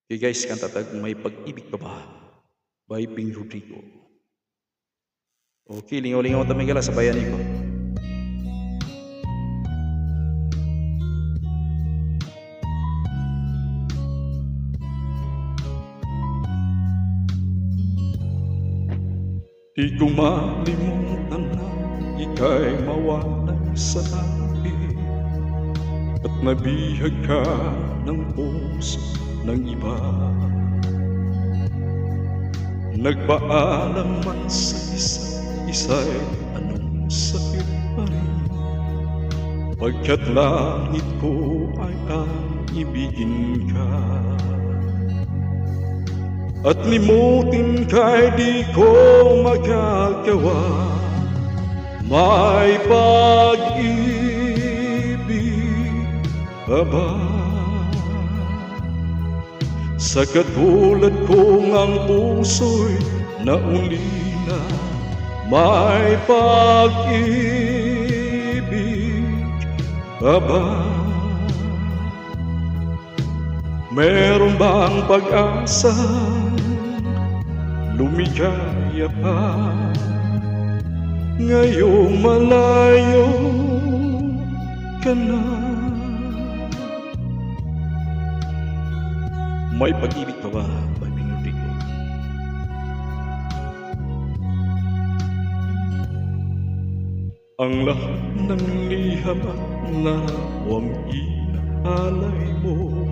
Okay guys, kantatag may pag-ibig ka ba? By Ping Rodrigo. Okay, lingaw-lingaw tamay gala sa bayan ko. Di ko malimutan na ika'y mawalay sa akin at nabihag ka ng puso ng iba. Nagpaalam man sa isa't isa'y anong sakit pa rin, pagkat langit ko ay ang ibigin ka. At limutin ka'y di ko magagawa, may pag-ibig pa ba? Sa katulad kong ang puso'y naulila, may pag-ibig pa ba? Meron bang pag-asa, lumigaya pa, ngayong malayo ka na? May pag-ibig pa ba, by Ping Rodrigo? Ang lahat ng liham at larawang inaalay mo,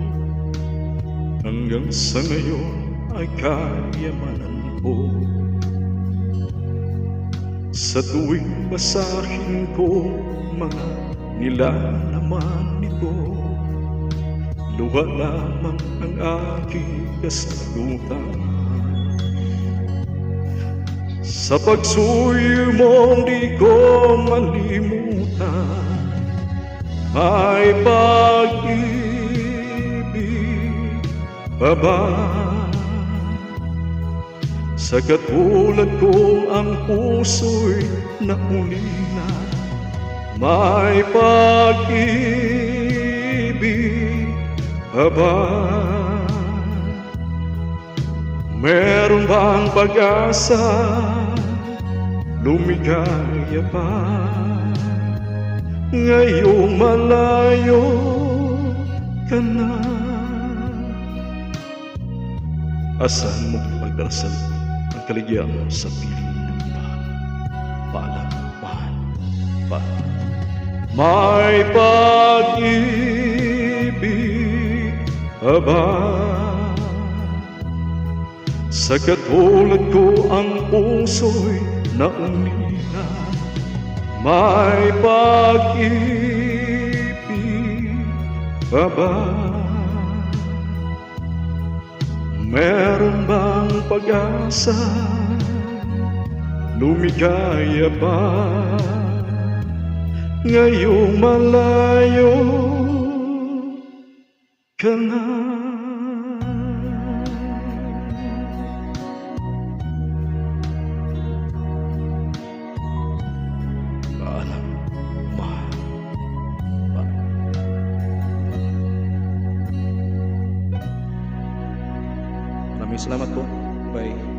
hanggang sa ngayon ay kayamanan ko. Sa tuwing basahin ko mga nilalaman nito, luha lamang ang aking kasagutan. Sa pagsuyo mo di ko malimutan, may pag-ibig pa ba? Sa katulad ko ang puso'y naulila, may pag-ibig pa ba? Meron bang pag-asa, lumigaya pa, ngayong malayo ka na? Asahan mo pagdarasal ang kaligayaan sa piling ng iba. Paalam, mahal, paalam. May pag-ibig pa ba? Sa katulad ko ang puso'y naunila, may pag-ibig pa ba? Meron bang pag-asa, lumigaya pa, ngayong malayo ka na? Paalam, mahal, paalam. Maraming salamat po. Bye.